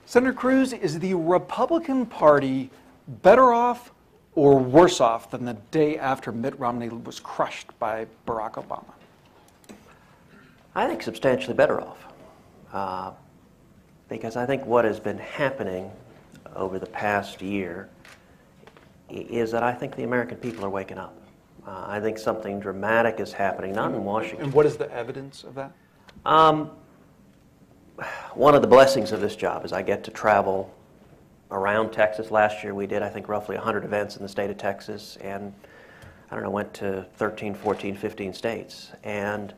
Senator Cruz, is the Republican Party better off or worse off than the day after Mitt Romney was crushed by Barack Obama? I think substantially better off. Because I think what has been happening over the past year is that I think the American people are waking up. I think something dramatic is happening, not in Washington. And what is the evidence of that? One of the blessings of this job is I get to travel around Texas. Last year we did, I think, roughly 100 events in the state of Texas, and I don't know, went to 13, 14, 15 states. And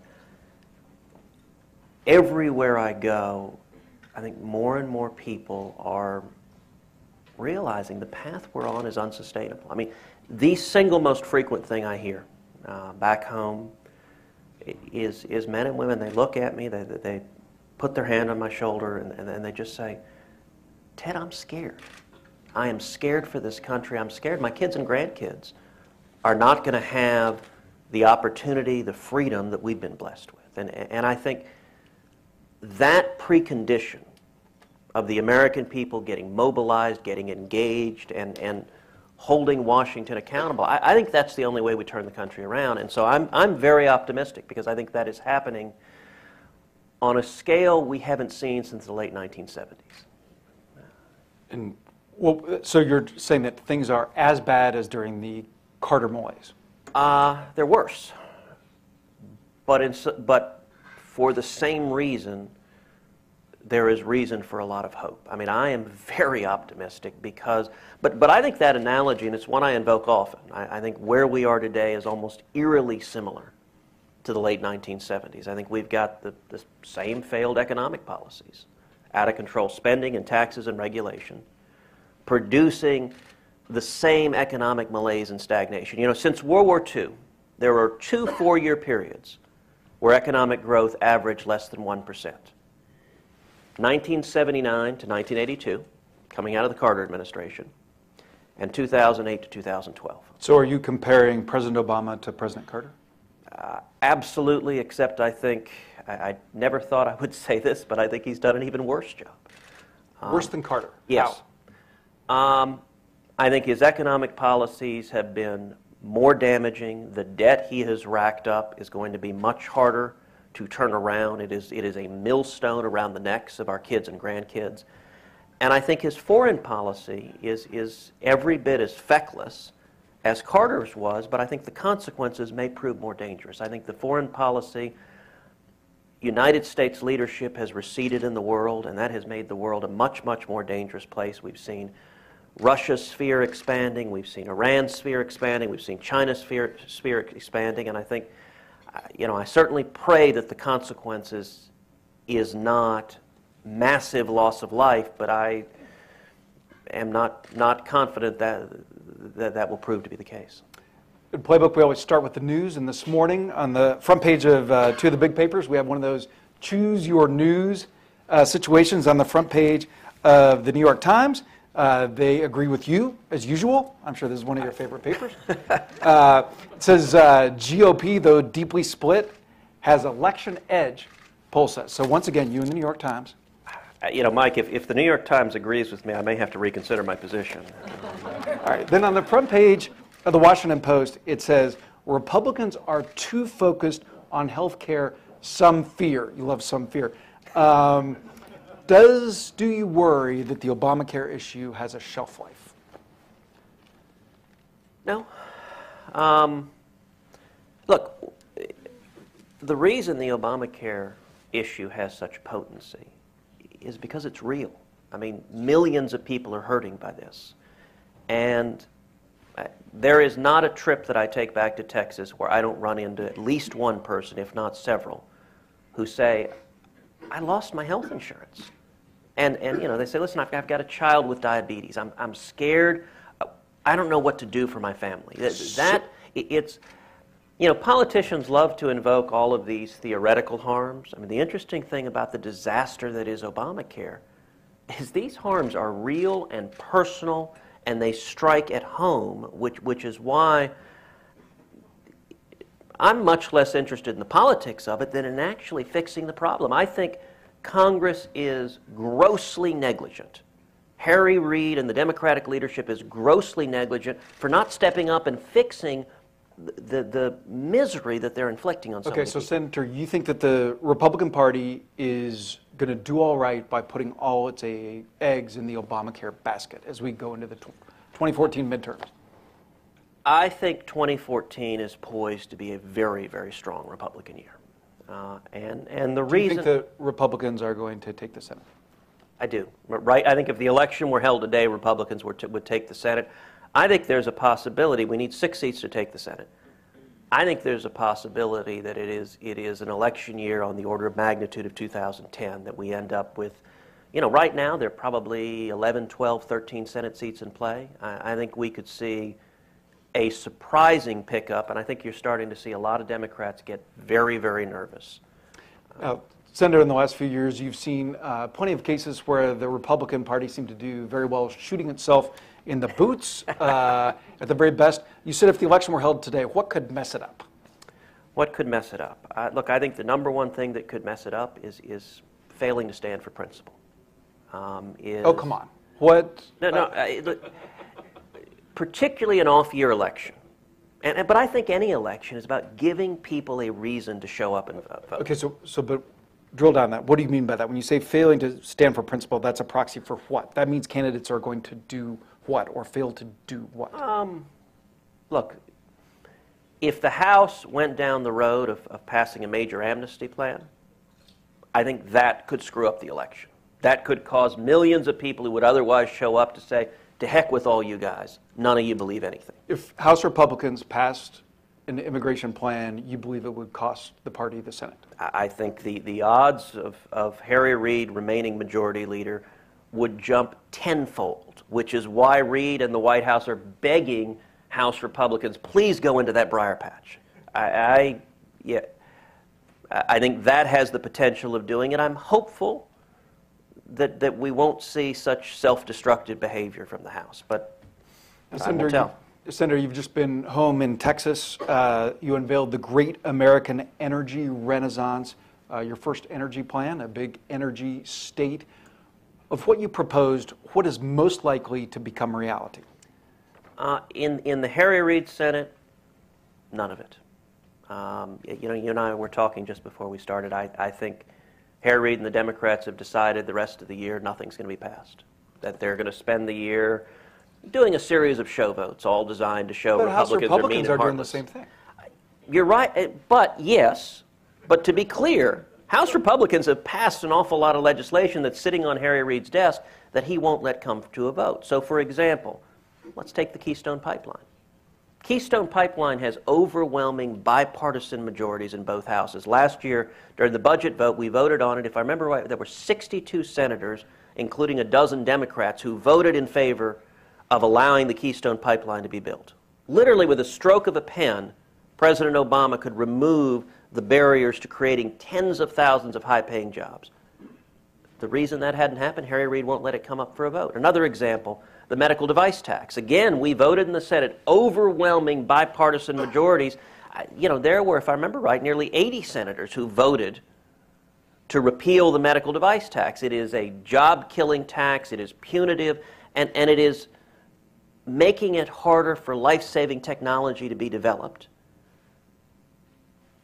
everywhere I go, I think more and more people are realizing the path we're on is unsustainable. I mean, the single most frequent thing I hear back home is men and women, they look at me, they put their hand on my shoulder, and they just say, Ted, I'm scared. I am scared for this country. I'm scared my kids and grandkids are not going to have the opportunity, the freedom that we've been blessed with. And I think that precondition of the American people getting mobilized, getting engaged, and holding Washington accountable, I think that's the only way we turn the country around. And so I'm very optimistic because I think that is happening on a scale we haven't seen since the late 1970s. And well, so you're saying that things are as bad as during the Carter malaise? They're worse. But for the same reason, there is reason for a lot of hope. I mean, I am very optimistic because, but I think that analogy, and it's one I invoke often, I think where we are today is almost eerily similar to the late 1970s. I think we've got the same failed economic policies, out of control spending and taxes and regulation, producing the same economic malaise and stagnation. You know, since World War II, there were 2 4-year periods where economic growth averaged less than 1%. 1979 to 1982, coming out of the Carter administration, and 2008 to 2012. So are you comparing President Obama to President Carter? Absolutely, except I think, I never thought I would say this, but I think he's done an even worse job. Worse than Carter? Yes. I think his economic policies have been more damaging. The debt he has racked up is going to be much harder to turn around. It is a millstone around the necks of our kids and grandkids. And I think his foreign policy is every bit as feckless as Carter's was, but I think the consequences may prove more dangerous. I think the foreign policy, United States leadership has receded in the world, and that has made the world a much, much more dangerous place. We've seen Russia's sphere expanding, we've seen Iran's sphere expanding, we've seen China's sphere expanding, and I think, you know, I certainly pray that the consequences is not massive loss of life, but I am not confident that will prove to be the case. In Playbook, we always start with the news, and this morning on the front page of 2 of the big papers, we have one of those choose your news situations on the front page of the New York Times. They agree with you, as usual. I'm sure this is one of your favorite papers. It says GOP, though deeply split, has election edge, poll says. So once again, you in the New York Times. You know, Mike, if the New York Times agrees with me, I may have to reconsider my position. All right. Then on the front page of the Washington Post, it says, Republicans are too focused on health care, some fear. You love some fear. Do you worry that the Obamacare issue has a shelf life? No. Look, the reason the Obamacare issue has such potency is because it's real. I mean, millions of people are hurting by this. And there is not a trip that I take back to Texas where I don't run into at least one person, if not several, who say, I lost my health insurance. And you know, they say, listen, I've got a child with diabetes. I'm scared. I don't know what to do for my family. It's, you know, politicians love to invoke all of these theoretical harms. I mean, the interesting thing about the disaster that is Obamacare is these harms are real and personal, and they strike at home, which is why I'm much less interested in the politics of it than in actually fixing the problem. I think Congress is grossly negligent. Harry Reid and the Democratic leadership is grossly negligent for not stepping up and fixing the misery that they're inflicting on so many Okay, so people. Senator, you think that the Republican Party is going to do all right by putting all its eggs in the Obamacare basket as we go into the 2014 midterms? I think 2014 is poised to be a very, very strong Republican year. And the Do you reason... think the Republicans are going to take the Senate? I do. Right? I think if the election were held today, Republicans would take the Senate. I think there's a possibility, we need 6 seats to take the Senate. I think there's a possibility that it is an election year on the order of magnitude of 2010, that we end up with, right now there are probably 11, 12, 13 Senate seats in play. I think we could see a surprising pickup, and I think you're starting to see a lot of Democrats get very, very nervous. Senator, in the last few years, you've seen plenty of cases where the Republican Party seemed to do very well shooting itself in the boots at the very best. You said if the election were held today, what could mess it up? What could mess it up? Look, I think the number one thing that could mess it up is failing to stand for principle. Oh, come on. What? Look, particularly an off-year election. But I think any election is about giving people a reason to show up and vote. Okay, but drill down on that. What do you mean by that? When you say failing to stand for principle, that's a proxy for what? That means candidates are going to do what or fail to do what? Look, if the House went down the road of passing a major amnesty plan, I think that could screw up the election. That could cause millions of people who would otherwise show up to say, to heck with all you guys. None of you believe anything. If House Republicans passed an immigration plan, you believe it would cost the party the Senate? I think the odds of Harry Reid remaining majority leader would jump tenfold, which is why Reid and the White House are begging House Republicans, please go into that briar patch. I think that has the potential of doing it. I'm hopeful that we won't see such self-destructive behavior from the House, but time will tell. Senator, you've just been home in Texas. You unveiled the Great American Energy Renaissance, your first energy plan, a big energy state. Of what you proposed, what is most likely to become reality? In the Harry Reid Senate, none of it. You and I were talking just before we started. I think Harry Reid and the Democrats have decided the rest of the year nothing's going to be passed. That they're going to spend the year doing a series of show votes, all designed to show Republicans are doing the same thing. You're right, but yes. But to be clear, House Republicans have passed an awful lot of legislation that's sitting on Harry Reid's desk that he won't let come to a vote. So, for example, let's take the Keystone Pipeline. Keystone Pipeline has overwhelming bipartisan majorities in both houses. Last year, during the budget vote, we voted on it. If I remember right, there were 62 senators, including a dozen Democrats, who voted in favor of allowing the Keystone Pipeline to be built. Literally, with a stroke of a pen, President Obama could remove the barriers to creating tens of thousands of high-paying jobs. The reason that hadn't happened, Harry Reid won't let it come up for a vote. Another example, the medical device tax. Again, we voted in the Senate, overwhelming bipartisan majorities. There were, if I remember right, nearly 80 senators who voted to repeal the medical device tax. It is a job-killing tax, it is punitive, and it is making it harder for life-saving technology to be developed.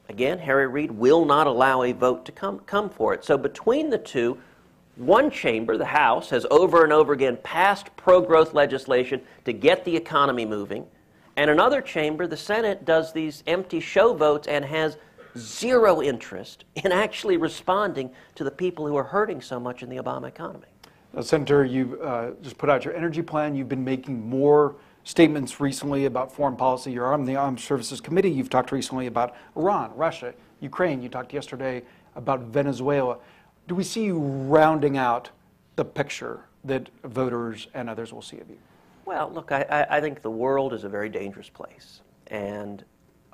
Again, Harry Reid will not allow a vote to come for it. So between the two, one chamber, the House, has over and over again passed pro-growth legislation to get the economy moving, and another chamber, the Senate, does these empty show votes and has zero interest in actually responding to the people who are hurting so much in the Obama economy. Senator, you've just put out your energy plan. You've been making more statements recently about foreign policy. You're on the Armed Services Committee. You've talked recently about Iran, Russia, Ukraine. You talked yesterday about Venezuela. Do we see you rounding out the picture that voters and others will see of you? Well, look, I think the world is a very dangerous place. And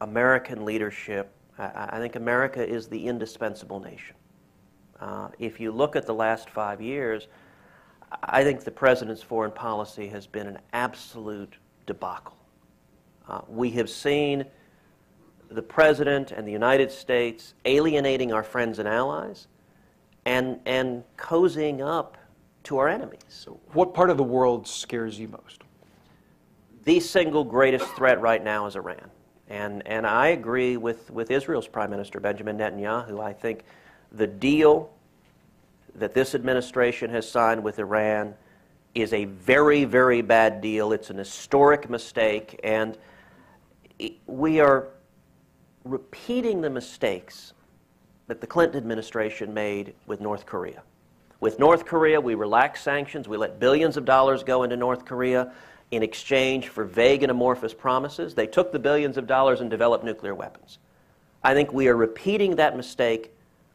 American leadership, I think America is the indispensable nation. If you look at the last 5 years, I think the president's foreign policy has been an absolute debacle. We have seen the president and the United States alienating our friends and allies and cozying up to our enemies. What part of the world scares you most? The single greatest threat right now is Iran. And I agree with Israel's Prime Minister, Benjamin Netanyahu. I think the deal that this administration has signed with Iran is a very, very bad deal. It's an historic mistake, and we are repeating the mistakes that the Clinton administration made with North Korea. With North Korea, we relaxed sanctions. We let billions of dollars go into North Korea in exchange for vague and amorphous promises. They took the billions of dollars and developed nuclear weapons. I think we are repeating that mistake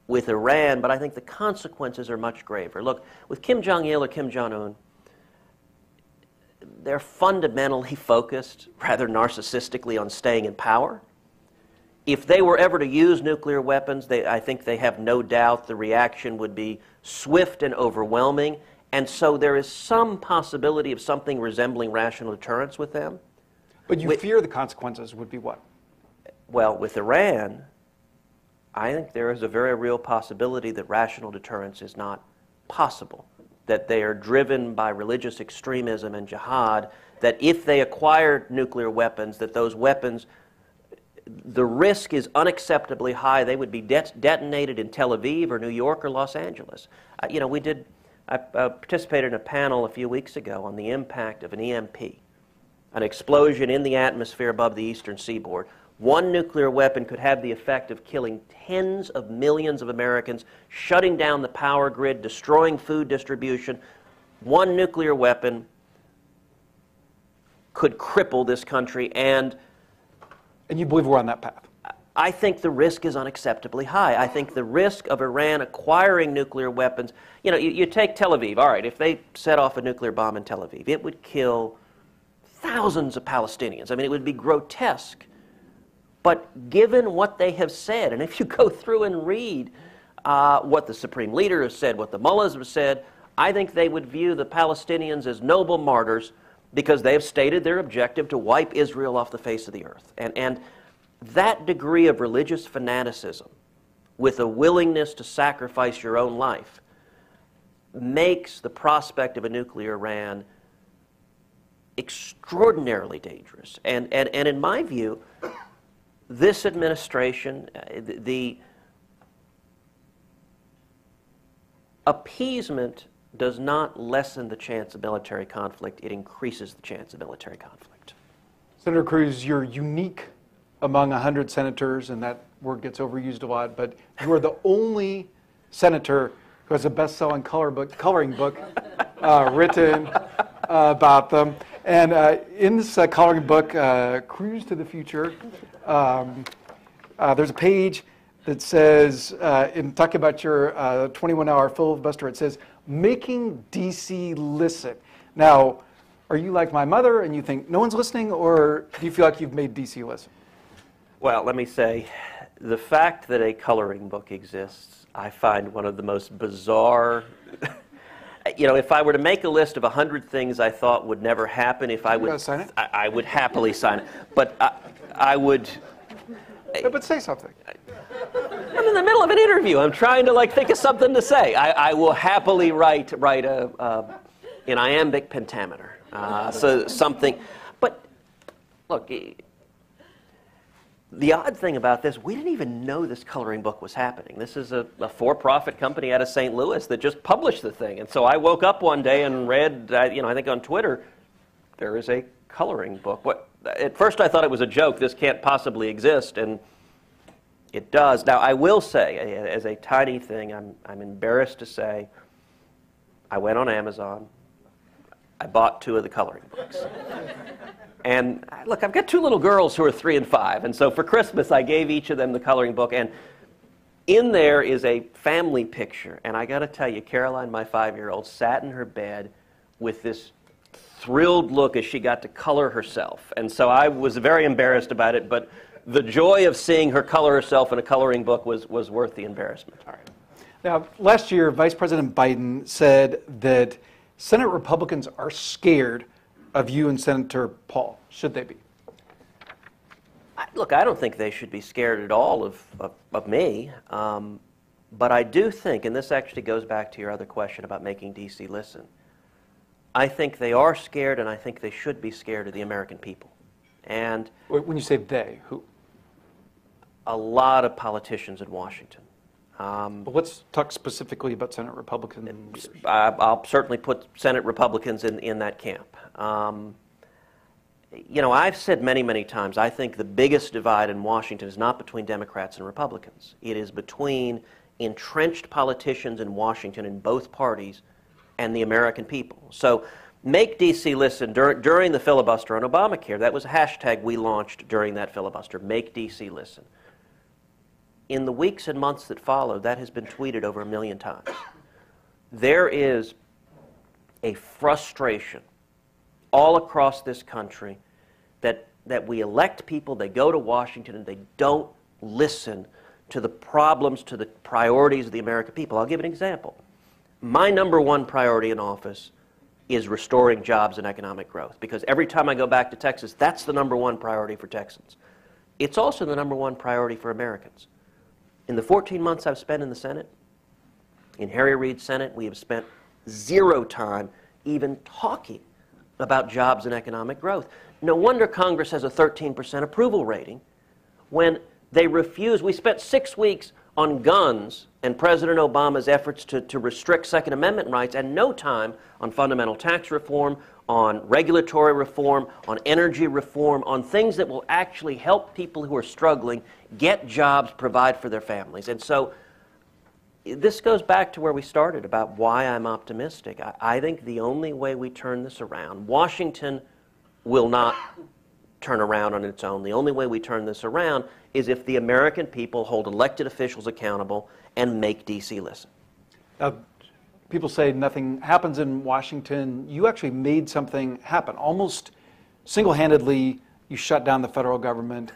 with Iran, but I think the consequences are much graver. Look, with Kim Jong-il or Kim Jong-un, they're fundamentally focused, rather narcissistically, on staying in power. If they were ever to use nuclear weapons, I think they have no doubt the reaction would be swift and overwhelming, and so there is some possibility of something resembling rational deterrence with them. But you fear the consequences would be what? Well, with Iran, I think there is a very real possibility that rational deterrence is not possible, that they are driven by religious extremism and jihad, that if they acquire nuclear weapons, that those weapons, the risk is unacceptably high. They would be detonated in Tel Aviv or New York or Los Angeles. I participated in a panel a few weeks ago on the impact of an EMP, an explosion in the atmosphere above the eastern seaboard. One nuclear weapon could have the effect of killing tens of millions of Americans, shutting down the power grid, destroying food distribution. One nuclear weapon could cripple this country, and you believe we're on that path? I think the risk is unacceptably high. I think the risk of Iran acquiring nuclear weapons, you take Tel Aviv. All right, if they set off a nuclear bomb in Tel Aviv, it would kill thousands of Palestinians. I mean, it would be grotesque. But given what they have said, and if you go through and read what the Supreme Leader has said, what the mullahs have said, I think they would view the Palestinians as noble martyrs because they have stated their objective to wipe Israel off the face of the earth. And that degree of religious fanaticism with a willingness to sacrifice your own life makes the prospect of a nuclear Iran extraordinarily dangerous. And in my view, this administration, the appeasement does not lessen the chance of military conflict. It increases the chance of military conflict. Senator Cruz, you're unique among 100 senators, and that word gets overused a lot, but you are the only senator who has a best-selling coloring book written about them. And in this coloring book, Cruise to the Future, there's a page that says, in talking about your 21-hour filibuster, it says, making D.C. listen. Now, are you like my mother and you think no one's listening, or do you feel like you've made D.C. listen? Well, let me say, the fact that a coloring book exists, I find one of the most bizarre. If I were to make a list of 100 things I thought would never happen, if I would, sign it? I would happily sign it. But I would. No, but say something. I'm in the middle of an interview. I'm trying to think of something to say. I will happily write an iambic pentameter. So something. But look. The odd thing about this, we didn't even know this coloring book was happening. This is a for-profit company out of St. Louis that just published the thing. And so I woke up one day and read, I think on Twitter, there is a coloring book. At first I thought it was a joke. This can't possibly exist, and it does. Now, I will say, as a tiny thing, I'm embarrassed to say, I went on Amazon. I bought 2 of the coloring books. And look, I've got 2 little girls who are 3 and 5, and so for Christmas I gave each of them the coloring book, and in there is a family picture, and I got to tell you, Caroline, my 5-year-old, sat in her bed with this thrilled look as she got to color herself, and so I was very embarrassed about it, but the joy of seeing her color herself in a coloring book was worth the embarrassment. All right. Now, last year, Vice President Biden said that Senate Republicans are scared of you and Senator Paul. Should they be? Look, I don't think they should be scared at all of me. But I do think, and this actually goes back to your other question about making D.C. listen, I think they are scared, and I think they should be scared of the American people. And when you say they, who? a lot of politicians in Washington. But let's talk specifically about Senate Republicans. I'll certainly put Senate Republicans in that camp. You know, I've said many, many times, I think the biggest divide in Washington is not between Democrats and Republicans. It is between entrenched politicians in Washington in both parties and the American people. So make D.C. listen. During the filibuster on Obamacare, that was a hashtag we launched during that filibuster, make D.C. listen. In the weeks and months that followed, that has been tweeted over 1 million times. There is a frustration all across this country that we elect people, they go to Washington, and they don't listen to the problems, to the priorities of the American people. I'll give an example. My number one priority in office is restoring jobs and economic growth, because every time I go back to Texas, that's the number one priority for Texans. It's also the number one priority for Americans. In the 14 months I've spent in the Senate, in Harry Reid's Senate, we have spent 0 time even talking about jobs and economic growth. No wonder Congress has a 13% approval rating when they refuse. We spent 6 weeks on guns and President Obama's efforts to restrict Second Amendment rights, and no time on fundamental tax reform, on regulatory reform, on energy reform, on things that will actually help people who are struggling get jobs, provide for their families. And so this goes back to where we started about why I'm optimistic. I think the only way we turn this around, Washington will not turn around on its own. The only way we turn this around is if the American people hold elected officials accountable and make D.C. listen. People say nothing happens in Washington. You actually made something happen. Almost single-handedly, you shut down the federal government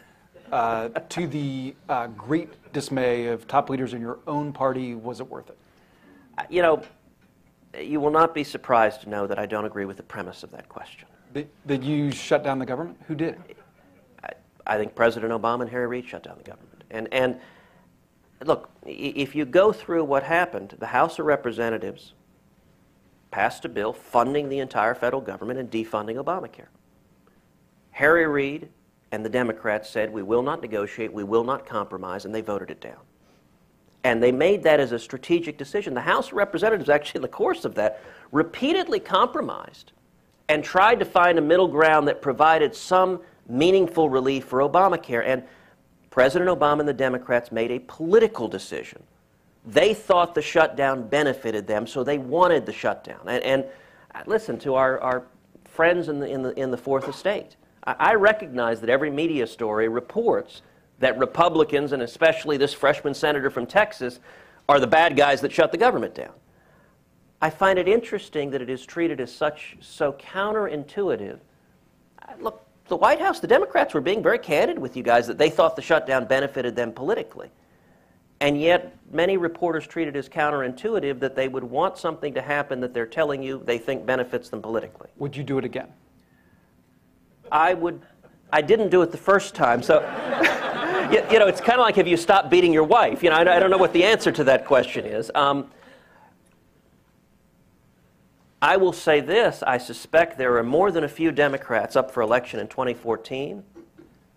to the great dismay of top leaders in your own party. Was it worth it? You know, you will not be surprised to know that I don't agree with the premise of that question. Did you shut down the government? Who did? I think President Obama and Harry Reid shut down the government. And look, if you go through what happened, the House of Representatives passed a bill funding the entire federal government and defunding Obamacare. Harry Reid and the Democrats said, we will not negotiate, we will not compromise, and they voted it down. And they made that as a strategic decision. The House of Representatives, actually in the course of that, repeatedly compromised and tried to find a middle ground that provided some meaningful relief for Obamacare. And President Obama and the Democrats made a political decision. They thought the shutdown benefited them, so they wanted the shutdown. And listen to our friends in the Fourth Estate. I recognize that every media story reports that Republicans, and especially this freshman senator from Texas, are the bad guys that shut the government down. I find it interesting that it is treated as so counterintuitive. Look, the White House, the Democrats were being very candid with you guys that they thought the shutdown benefited them politically. And yet, many reporters treat it as counterintuitive that they would want something to happen that they're telling you they think benefits them politically. Would you do it again? I would. I didn't do it the first time, so you know, it's kind of like if you stop beating your wife. You know, I don't know what the answer to that question is. I will say this, I suspect there are more than a few Democrats up for election in 2014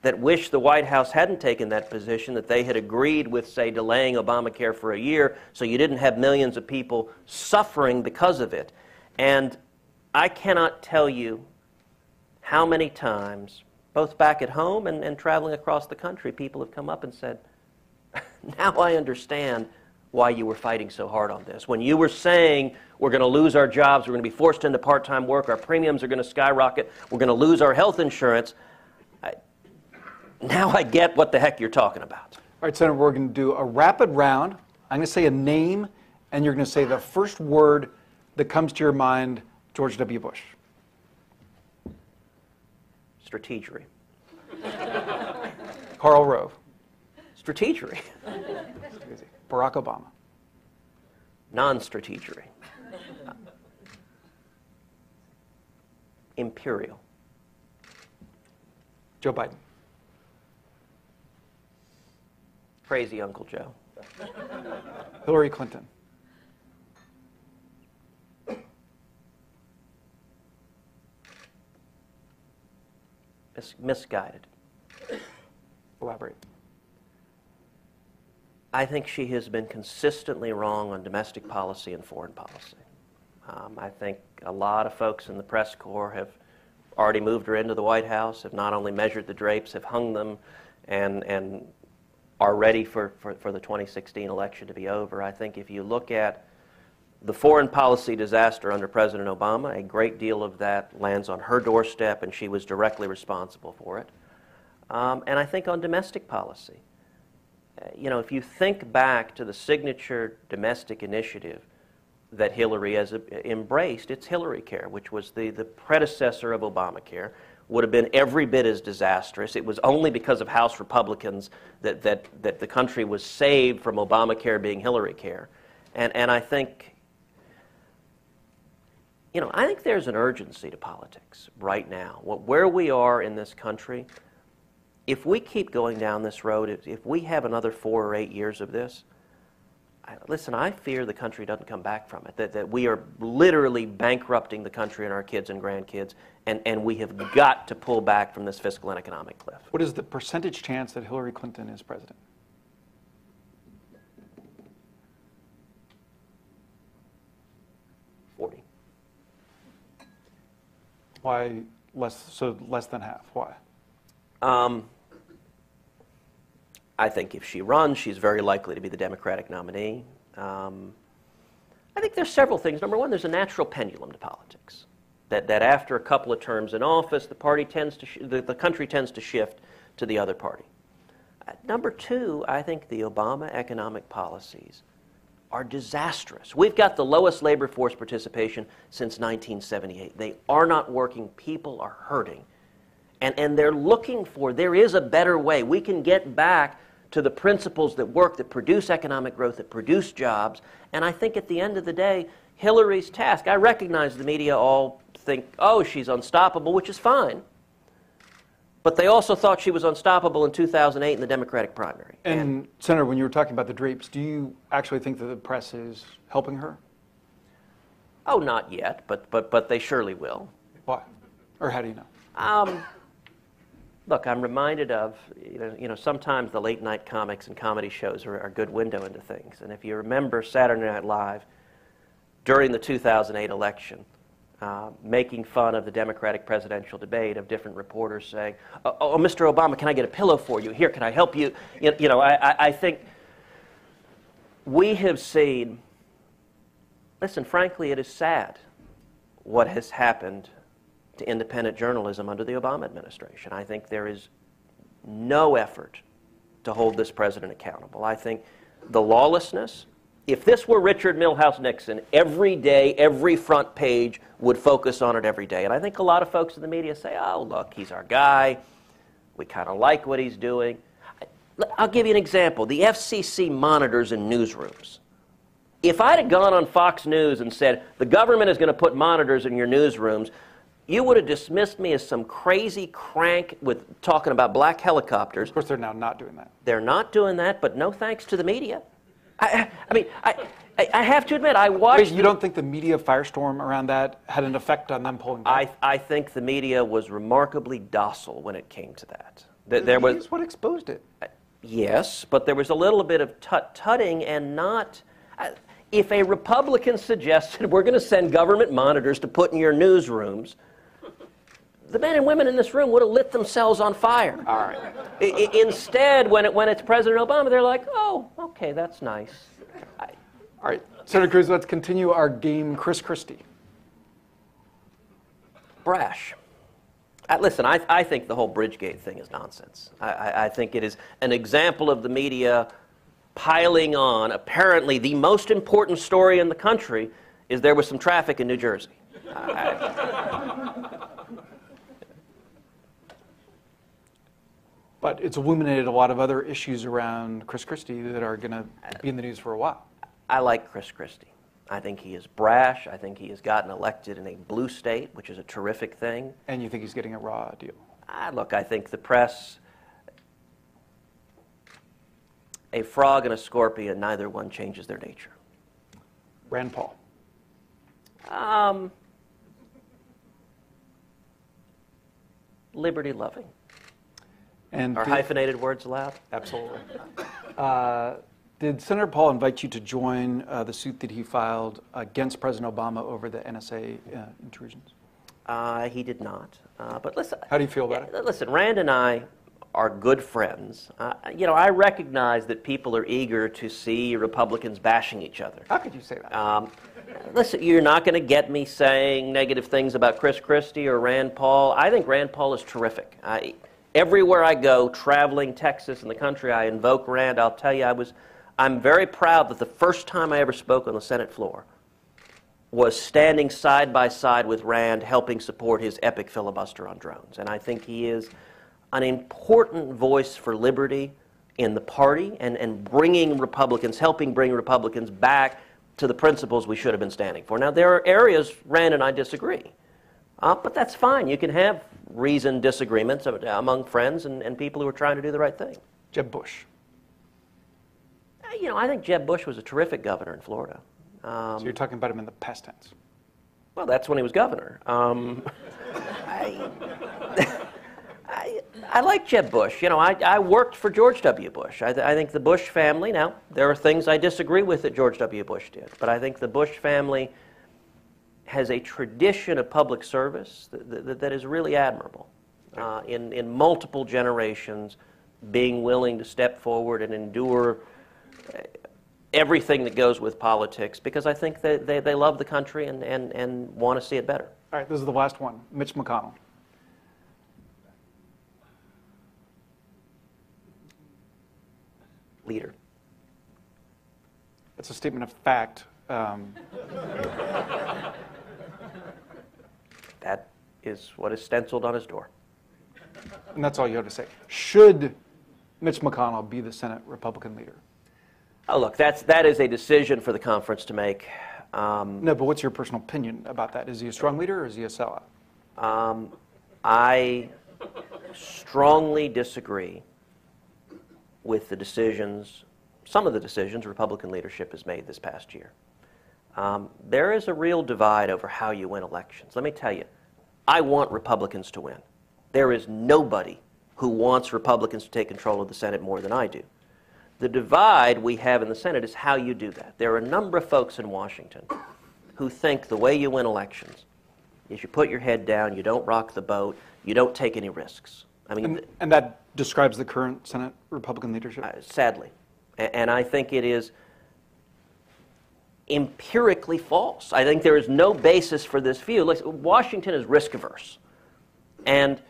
that wish the White House hadn't taken that position, that they had agreed with, say, delaying Obamacare for a year so you didn't have millions of people suffering because of it. And I cannot tell you how many times, both back at home and traveling across the country, people have come up and said, now I understand why you were fighting so hard on this. When you were saying we're going to lose our jobs, we're going to be forced into part-time work, our premiums are going to skyrocket, we're going to lose our health insurance, now I get what the heck you're talking about. All right, Senator, we're going to do a rapid round. I'm going to say a name, and you're going to say the first word that comes to your mind, George W. Bush. Strategery. Karl Rove. Strategery. Barack Obama. Non-strategery. Imperial. Joe Biden. Crazy Uncle Joe. Hillary Clinton. Misguided. Elaborate. I think she has been consistently wrong on domestic policy and foreign policy. I think a lot of folks in the press corps have already moved her into the White House, have not only measured the drapes, have hung them, and are ready for the 2016 election to be over. I think if you look at the foreign policy disaster under President Obama, a great deal of that lands on her doorstep, and she was directly responsible for it. And I think on domestic policy, you know, if you think back to the signature domestic initiative that Hillary has embraced, it's HillaryCare, which was the predecessor of Obamacare, would have been every bit as disastrous. It was only because of House Republicans that the country was saved from Obamacare being HillaryCare. And I think, you know, I think there's an urgency to politics right now. Where we are in this country, if we keep going down this road, if we have another 4 or 8 years of this, listen, I fear the country doesn't come back from it, that we are literally bankrupting the country and our kids and grandkids, and we have got to pull back from this fiscal and economic cliff. What is the percentage chance that Hillary Clinton is president? Why less than half? Why? I think if she runs, she's very likely to be the Democratic nominee. I think there's several things. Number one, there's a natural pendulum to politics. That after a couple of terms in office, the party tends to the country tends to shift to the other party. Number two, I think the Obama economic policies are disastrous. We've got the lowest labor force participation since 1978. They are not working. People are hurting. And they're looking for, there is a better way. We can get back to the principles that work, that produce economic growth, that produce jobs. And I think at the end of the day, Hillary's task, I recognize the media all think, oh, she's unstoppable, which is fine. But they also thought she was unstoppable in 2008 in the Democratic primary. And Senator, when you were talking about the drapes, do you actually think that the press is helping her? Oh, not yet, but they surely will. Why? Or how do you know? Look, I'm reminded of, you know, sometimes the late night comics and comedy shows are a good window into things. And if you remember Saturday Night Live during the 2008 election, making fun of the Democratic presidential debate, of different reporters saying, oh, Mr. Obama, can I get a pillow for you? Here, can I help you? You know, I think we have seen, listen, frankly, it is sad what has happened to independent journalism under the Obama administration. I think there is no effort to hold this president accountable. I think the lawlessness, if this were Richard Milhous Nixon, every day, every front page would focus on it every day. And I think a lot of folks in the media say, oh, look, he's our guy. We kind of like what he's doing. I'll give you an example. The FCC monitors in newsrooms. If I'd have gone on Fox News and said, the government is going to put monitors in your newsrooms, you would have dismissed me as some crazy crank with talking about black helicopters. Of course, they're now not doing that. They're not doing that, but no thanks to the media. I mean, I have to admit, I watched... Wait, you don't think the media firestorm around that had an effect on them pulling back? I think the media was remarkably docile when it came to that. There was what exposed it. Yes, but there was a little bit of tut-tutting and not... if a Republican suggested we're going to send government monitors to put in your newsrooms, the men and women in this room would have lit themselves on fire. All right. Instead, when it's President Obama, they're like, oh, okay, that's nice. All right. Senator Cruz, let's continue our game, Christie. Brash. Listen, I think the whole Bridgegate thing is nonsense. I think it is an example of the media piling on. Apparently, the most important story in the country is there was some traffic in New Jersey. But it's illuminated a lot of other issues around Christie that are going to be in the news for a while. I like Christie. I think he is brash. I think he has gotten elected in a blue state, which is a terrific thing. And you think he's getting a raw deal? Look, I think the press... a frog and a scorpion, neither one changes their nature. Rand Paul. Liberty-loving. And Are hyphenated words allowed? Absolutely. Did Senator Paul invite you to join the suit that he filed against President Obama over the NSA intrusions? He did not. But listen. How do you feel about it? Listen, Rand and I are good friends. I recognize that people are eager to see Republicans bashing each other. How could you say that? Listen, you're not going to get me saying negative things about Christie or Rand Paul. I think Rand Paul is terrific. Everywhere I go, traveling Texas and the country, I invoke Rand. I'll tell you, I'm very proud that the first time I ever spoke on the Senate floor was standing side by side with Rand, helping support his epic filibuster on drones. And I think he is an important voice for liberty in the party and bringing Republicans, helping bring Republicans back to the principles we should have been standing for. Now, there are areas Rand and I disagree, but that's fine. You can have reasoned disagreements among friends and people who are trying to do the right thing. Jeb Bush. I think Jeb Bush was a terrific governor in Florida. So you're talking about him in the past tense. Well, that's when he was governor. I like Jeb Bush. I worked for George W. Bush. I think the Bush family, now, there are things I disagree with that George W. Bush did, but I think the Bush family has a tradition of public service that is really admirable. In multiple generations, being willing to step forward and endure everything that goes with politics, because I think they love the country and want to see it better. All right, this is the last one. Mitch McConnell. Leader. It's a statement of fact. That is what is stenciled on his door. And that's all you have to say. Should Mitch McConnell be the Senate Republican leader? Oh, look, that is a decision for the conference to make. No, but what's your personal opinion about that? Is he a strong leader or is he a sellout? I strongly disagree with the decisions, some of the decisions Republican leadership has made this past year. There is a real divide over how you win elections. Let me tell you, I want Republicans to win. There is nobody who wants Republicans to take control of the Senate more than I do. The divide we have in the Senate is how you do that. There are a number of folks in Washington who think the way you win elections is you put your head down, you don't rock the boat, you don't take any risks. I mean, and that describes the current Senate Republican leadership? Sadly. And I think it is empirically false. I think there is no basis for this view. Listen, Washington is risk averse. And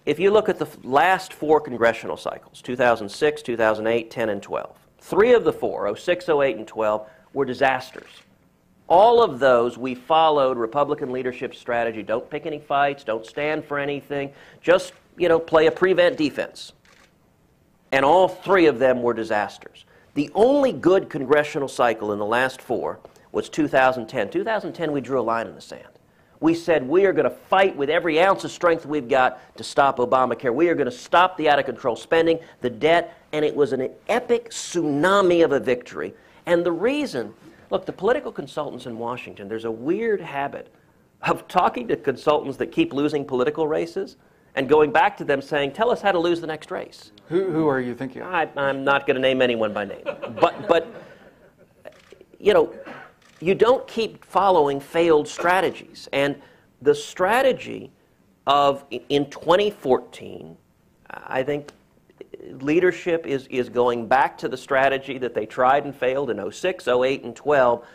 if you look at the last four congressional cycles, 2006, 2008, 10, and 12, three of the four, 06, 08, and 12, were disasters. All of those, we followed Republican leadership strategy. Don't pick any fights. Don't stand for anything. Just, play a prevent defense. And all three of them were disasters. The only good congressional cycle in the last four was 2010. 2010, we drew a line in the sand. We said we are going to fight with every ounce of strength we've got to stop Obamacare. We are going to stop the out-of-control spending, the debt, and it was an epic tsunami of a victory. And the reason, look, the political consultants in Washington, there's a weird habit of talking to consultants that keep losing political races and going back to them saying, tell us how to lose the next race. Who are you thinking of? I'm not going to name anyone by name. But you don't keep following failed strategies. And the strategy of, in 2014, I think leadership is going back to the strategy that they tried and failed in 06, 08, and 12.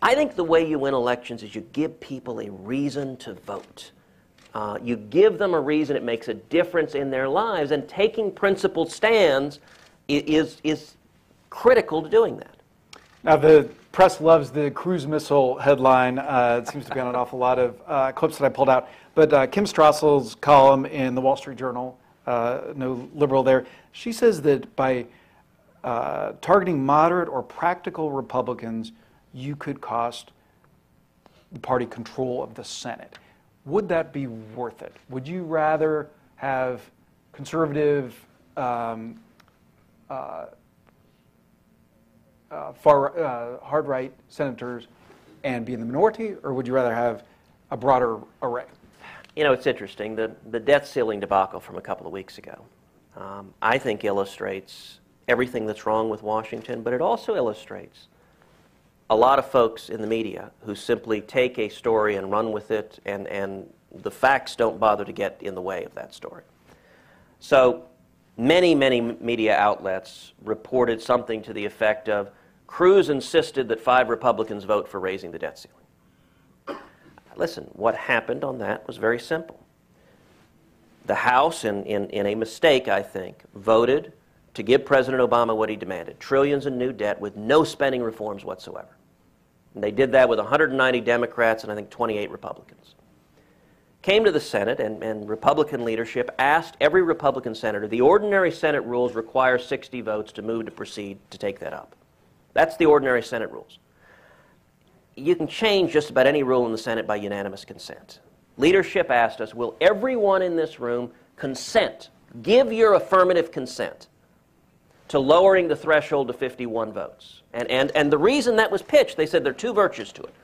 I think the way you win elections is you give people a reason to vote. You give them a reason, it makes a difference in their lives, and taking principled stands is critical to doing that. Now, the press loves the Cruz missile headline. It seems to be on an awful lot of clips that I pulled out. But Kim Strassel's column in the Wall Street Journal, no liberal there, she says that by targeting moderate or practical Republicans, you could cost the party control of the Senate. Would that be worth it? Would you rather have conservative hard-right senators and be in the minority, or would you rather have a broader array? You know, it's interesting. The debt ceiling debacle from a couple of weeks ago, I think illustrates everything that's wrong with Washington, but it also illustrates a lot of folks in the media who simply take a story and run with it, and the facts don't bother to get in the way of that story. So many media outlets reported something to the effect of, Cruz insisted that 5 Republicans vote for raising the debt ceiling. Listen, what happened on that was very simple. The House, in a mistake, I think, voted to give President Obama what he demanded, trillions in new debt with no spending reforms whatsoever. And they did that with 190 Democrats and I think 28 Republicans. Came to the Senate, and Republican leadership asked every Republican senator, the ordinary Senate rules require 60 votes to move to proceed to take that up. That's the ordinary Senate rules. You can change just about any rule in the Senate by unanimous consent. Leadership asked us, will everyone in this room consent, give your affirmative consent to lowering the threshold to 51 votes? And the reason that was pitched, they said there are 2 virtues to it.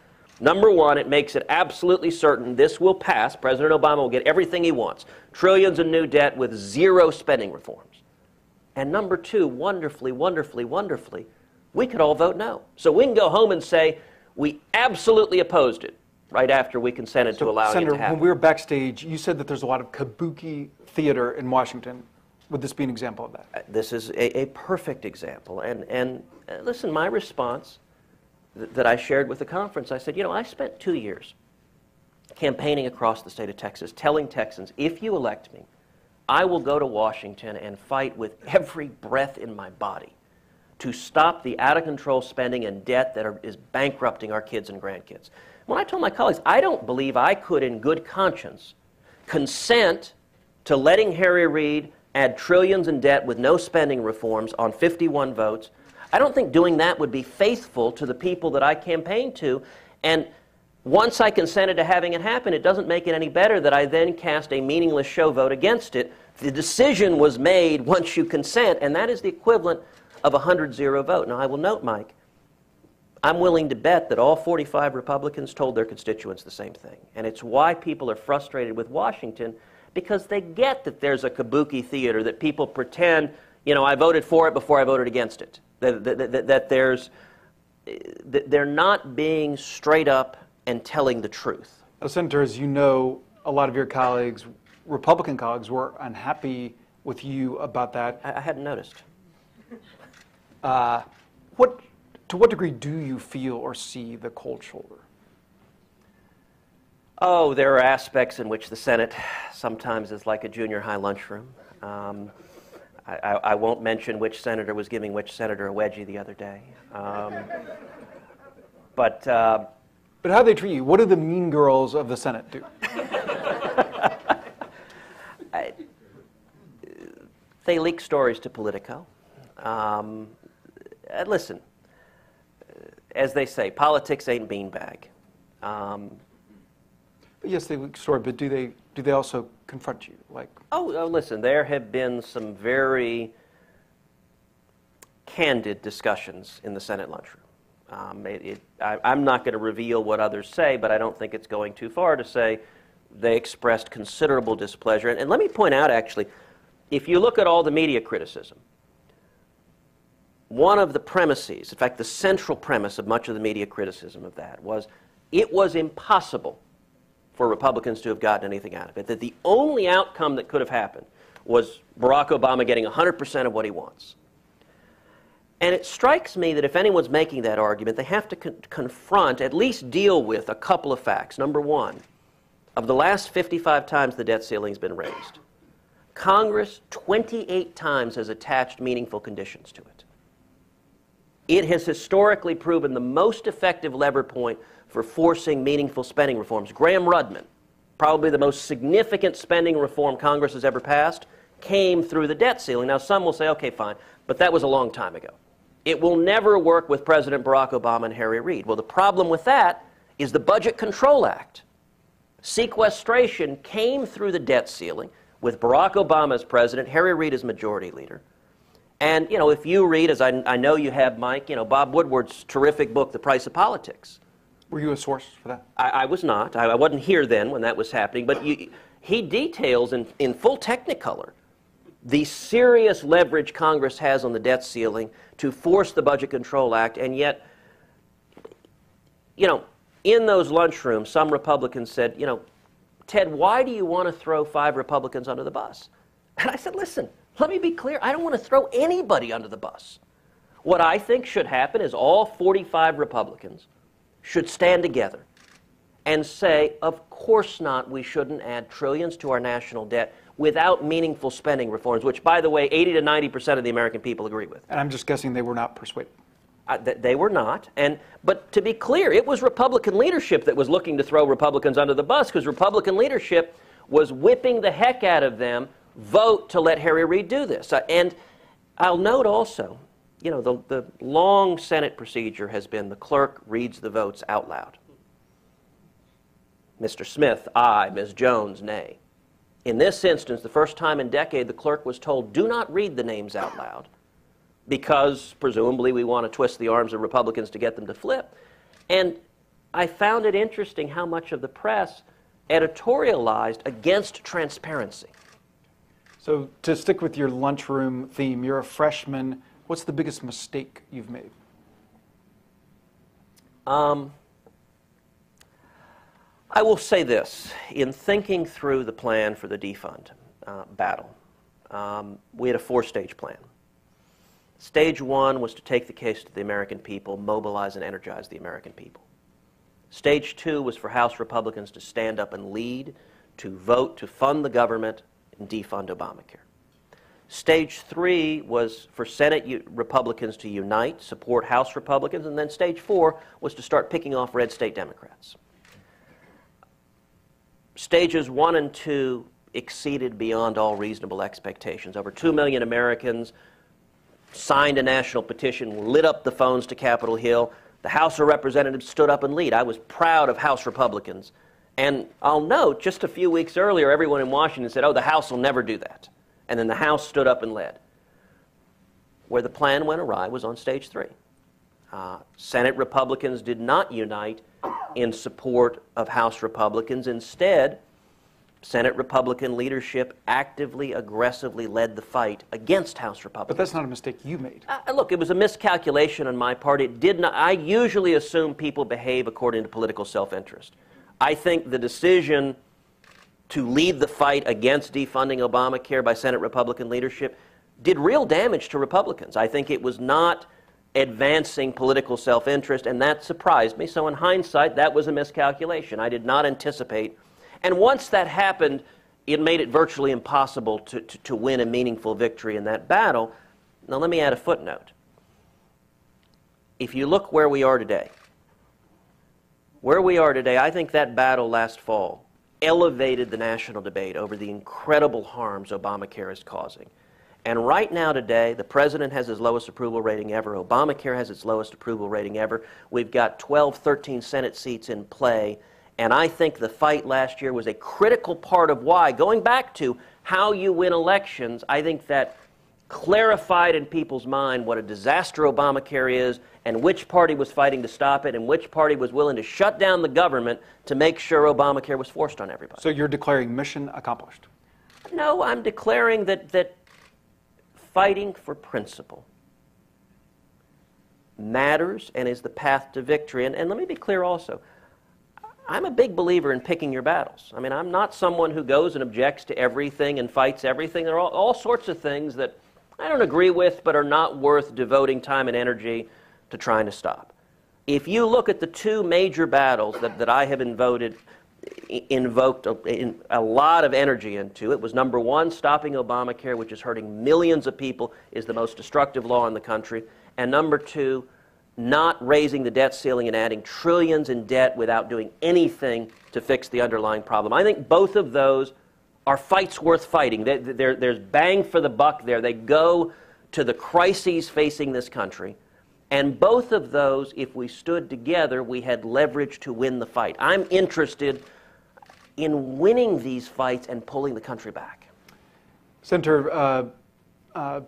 Number one, it makes it absolutely certain this will pass. President Obama will get everything he wants. Trillions in new debt with 0 spending reforms. And number 2, wonderfully, we could all vote no. So we can go home and say, we absolutely opposed it right after we consented to allowing Senator, it to happen. when we were backstage, you said that there's a lot of kabuki theater in Washington. Would this be an example of that? This is a perfect example. And listen, my response that I shared with the conference, I said, you know, I spent 2 years campaigning across the state of Texas, telling Texans, if you elect me, I will go to Washington and fight with every breath in my body to stop the out-of-control spending and debt that is bankrupting our kids and grandkids. When I told my colleagues, I don't believe I could, in good conscience, consent to letting Harry Reid add trillions in debt with no spending reforms on 51 votes. I don't think doing that would be faithful to the people that I campaigned to. And once I consented to having it happen, it doesn't make it any better that I then cast a meaningless show vote against it. The decision was made once you consent, and that is the equivalent of a 100-0 vote. Now, I will note, Mike, I'm willing to bet that all 45 Republicans told their constituents the same thing. And it's why people are frustrated with Washington, because they get that there's a kabuki theater, that people pretend, you know, I voted for it before I voted against it. That they're not being straight up and telling the truth. Senator, as you know, a lot of your colleagues, Republican colleagues, were unhappy with you about that. I hadn't noticed. To what degree do you feel or see the cold shoulder? Oh, there are aspects in which the Senate sometimes is like a junior high lunchroom. I won't mention which senator was giving which senator a wedgie the other day. But how do they treat you? What do the mean girls of the Senate do? They leak stories to Politico. Listen, as they say, politics ain't beanbag. Yes, they leak stories, but do they also confront you? Oh, listen, there have been some very candid discussions in the Senate lunchroom. I'm not going to reveal what others say, but I don't think it's going too far to say they expressed considerable displeasure. And let me point out, actually, if you look at all the media criticism, one of the premises, in fact, the central premise of much of the media criticism of that was it was impossible for Republicans to have gotten anything out of it, that the only outcome that could have happened was Barack Obama getting 100% of what he wants. And it strikes me that if anyone's making that argument, they have to confront, at least deal with a couple of facts. Number one, of the last 55 times the debt ceiling's been raised, Congress 28 times has attached meaningful conditions to it. It has historically proven the most effective lever point for forcing meaningful spending reforms. Graham Rudman, probably the most significant spending reform Congress has ever passed, came through the debt ceiling. Now, some will say, okay, fine, but that was a long time ago. It will never work with President Barack Obama and Harry Reid. Well, the problem with that is the Budget Control Act. Sequestration came through the debt ceiling with Barack Obama as president, Harry Reid as majority leader. And, you know, if you read, as I know you have, Mike, you know, Bob Woodward's terrific book, The Price of Politics. Were you a source for that? I was not. I wasn't here then when that was happening. But he details in full technicolor the serious leverage Congress has on the debt ceiling to force the Budget Control Act. And yet, you know, in those lunchrooms, some Republicans said, you know, Ted, why do you want to throw 5 Republicans under the bus? And I said, listen, let me be clear. I don't want to throw anybody under the bus. What I think should happen is all 45 Republicans should stand together and say, of course not, we shouldn't add trillions to our national debt without meaningful spending reforms, which, by the way, 80 to 90% of the American people agree with. And I'm just guessing they were not persuaded. They were not. But to be clear, it was Republican leadership that was looking to throw Republicans under the bus, because Republican leadership was whipping the heck out of them, vote to let Harry Reid do this. And I'll note also, you know, the long Senate procedure has been the clerk reads the votes out loud. Mr. Smith, aye. Ms. Jones, nay. In this instance, the first time in a decade, the clerk was told, do not read the names out loud, because presumably we want to twist the arms of Republicans to get them to flip. And I found it interesting how much of the press editorialized against transparency. So to stick with your lunchroom theme, you're a freshman. What's the biggest mistake you've made? I will say this. In thinking through the plan for the defund battle, we had a 4-stage plan. Stage 1 was to take the case to the American people, mobilize and energize the American people. Stage 2 was for House Republicans to stand up and lead, to vote to fund the government and defund Obamacare. Stage 3 was for Senate Republicans to unite, support House Republicans, and then Stage 4 was to start picking off red state Democrats. Stages 1 and 2 exceeded beyond all reasonable expectations. Over 2 million Americans signed a national petition, lit up the phones to Capitol Hill. The House of Representatives stood up and led. I was proud of House Republicans. And I'll note, just a few weeks earlier, everyone in Washington said, oh, the House will never do that. And then the House stood up and led. Where the plan went awry was on Stage 3. Senate Republicans did not unite in support of House Republicans. Instead, Senate Republican leadership actively, aggressively led the fight against House Republicans. But that's not a mistake you made. Look, it was a miscalculation on my part. It did not. I usually assume people behave according to political self-interest. I think the decision to lead the fight against defunding Obamacare by Senate Republican leadership did real damage to Republicans. I think it was not advancing political self-interest, and that surprised me. So in hindsight, that was a miscalculation. I did not anticipate. And once that happened, it made it virtually impossible to win a meaningful victory in that battle. Now let me add a footnote. If you look where we are today, I think that battle last fall elevated the national debate over the incredible harms Obamacare is causing. And right now today, the president has his lowest approval rating ever. Obamacare has its lowest approval rating ever. We've got 12, 13 Senate seats in play. And I think the fight last year was a critical part of why, going back to how you win elections, I think that clarified in people's mind what a disaster Obamacare is and which party was fighting to stop it and which party was willing to shut down the government to make sure Obamacare was forced on everybody. So you're declaring mission accomplished? No, I'm declaring that fighting for principle matters and is the path to victory. And let me be clear also. I'm a big believer in picking your battles. I mean, I'm not someone who goes and objects to everything and fights everything. There are all sorts of things that I don't agree with but are not worth devoting time and energy to trying to stop. If you look at the 2 major battles that I have invoked a lot of energy into, it was number 1, stopping Obamacare, which is hurting millions of people, is the most destructive law in the country, and number 2, not raising the debt ceiling and adding trillions in debt without doing anything to fix the underlying problem. I think both of those are fights worth fighting. There's bang for the buck there. They go to the crises facing this country. And both of those, if we stood together, we had leverage to win the fight. I'm interested in winning these fights and pulling the country back. Senator,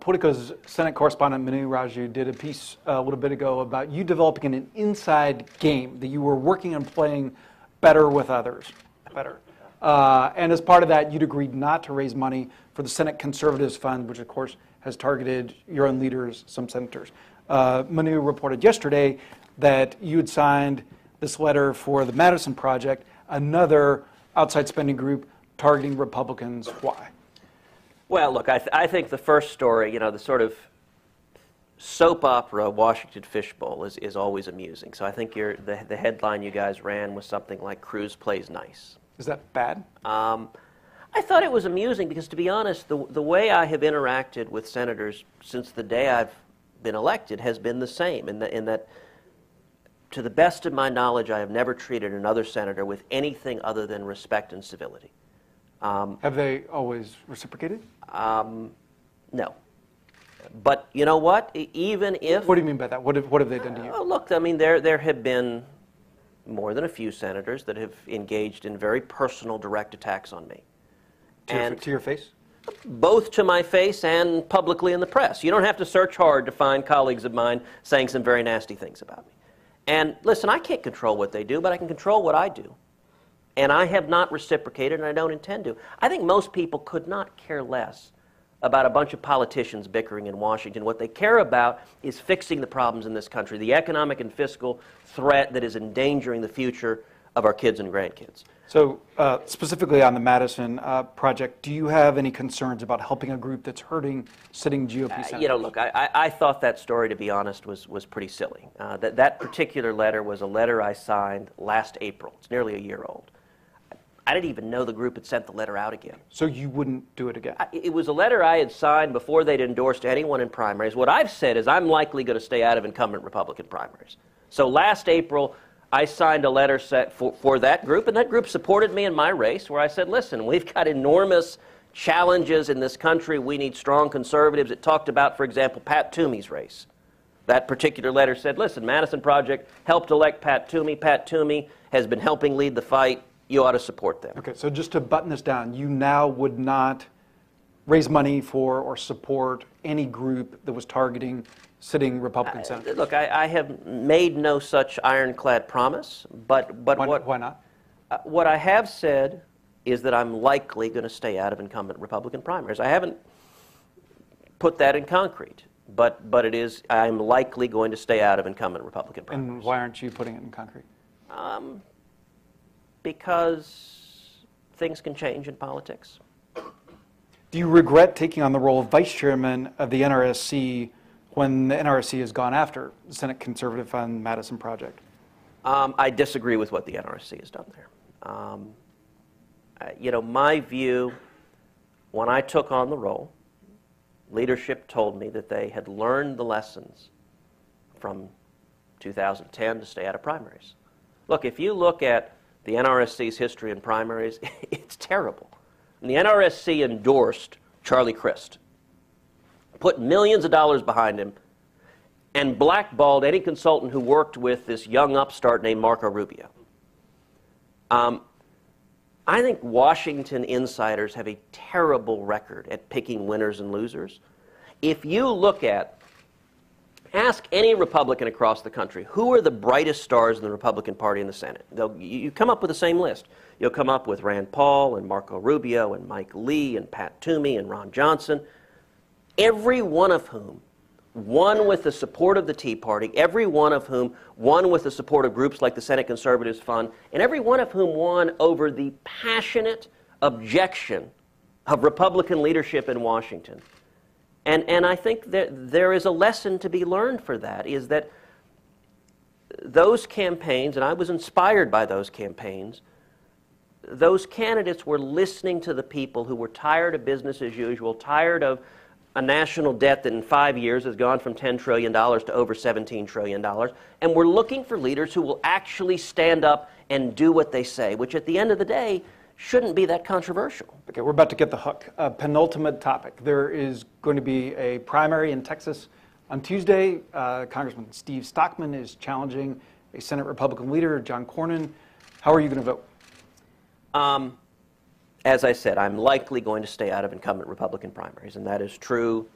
Politico's Senate correspondent Manu Raju did a piece a little bit ago about you developing an inside game, that you were working on playing better with others, and as part of that, you'd agreed not to raise money for the Senate Conservatives Fund, which of course has targeted your own leaders, some senators. Manu reported yesterday that you had signed this letter for the Madison Project, another outside spending group targeting Republicans. Why? Well, look, I think the first story, the sort of soap opera Washington fishbowl is always amusing. So I think the headline you guys ran was something like Cruz plays nice. Is that bad? I thought it was amusing because, to be honest, the way I have interacted with senators since the day I've been elected has been the same, in that, to the best of my knowledge, I have never treated another senator with anything other than respect and civility. Have they always reciprocated? No. But you know what? Even if... What do you mean by that? What have they done to you? Look, I mean, there have been more than a few senators that have engaged in very personal, direct attacks on me. To your face? Both to my face and publicly in the press. You don't have to search hard to find colleagues of mine saying some very nasty things about me. And listen, I can't control what they do, but I can control what I do. And I have not reciprocated, and I don't intend to. I think most people could not care less about a bunch of politicians bickering in Washington. What they care about is fixing the problems in this country, the economic and fiscal threat that is endangering the future of our kids and grandkids. So specifically on the Madison project, do you have any concerns about helping a group that's hurting sitting GOP senators? Look, I thought that story, to be honest, was pretty silly. That particular letter was a letter I signed last April. It's nearly a year old. I didn't even know the group had sent the letter out again. So you wouldn't do it again? It was a letter I had signed before they'd endorsed anyone in primaries. What I've said is I'm likely going to stay out of incumbent Republican primaries. So last April, I signed a letter set for that group, and that group supported me in my race, where I said, listen, we've got enormous challenges in this country. We need strong conservatives. It talked about, for example, Pat Toomey's race. That particular letter said, listen, Madison Project helped elect Pat Toomey. Pat Toomey has been helping lead the fight. You ought to support them. Okay, so just to button this down, you now would not raise money for or support any group that was targeting sitting Republican senators? Look, I have made no such ironclad promise, but why not? What I have said is that I'm likely going to stay out of incumbent Republican primaries. I haven't put that in concrete, but it is, I'm likely going to stay out of incumbent Republican primaries. And why aren't you putting it in concrete? Because things can change in politics. Do you regret taking on the role of vice chairman of the NRSC when the NRSC has gone after the Senate Conservative Fund Madison Project? I disagree with what the NRSC has done there. My view, when I took on the role, leadership told me that they had learned the lessons from 2010 to stay out of primaries. Look, if you look at the NRSC's history in primaries, it's terrible. And the NRSC endorsed Charlie Christie, put millions of dollars behind him, and blackballed any consultant who worked with this young upstart named Marco Rubio. I think Washington insiders have a terrible record at picking winners and losers. If you look at, ask any Republican across the country, who are the brightest stars in the Republican Party in the Senate? You come up with the same list. You'll come up with Rand Paul and Marco Rubio and Mike Lee and Pat Toomey and Ron Johnson, every one of whom won with the support of the Tea Party, every one of whom won with the support of groups like the Senate Conservatives Fund, and every one of whom won over the passionate objection of Republican leadership in Washington. And I think that there is a lesson to be learned for that, is that those campaigns, and I was inspired by those campaigns, those candidates were listening to the people who were tired of business as usual, tired of a national debt that in 5 years has gone from $10 trillion to over $17 trillion, and we're looking for leaders who will actually stand up and do what they say, which at the end of the day shouldn't be that controversial. Okay, we're about to get the hook. Penultimate topic. There is going to be a primary in Texas on Tuesday. Congressman Steve Stockman is challenging a Senate Republican leader, John Cornyn. How are you going to vote? As I said, I'm likely going to stay out of incumbent Republican primaries, and that is true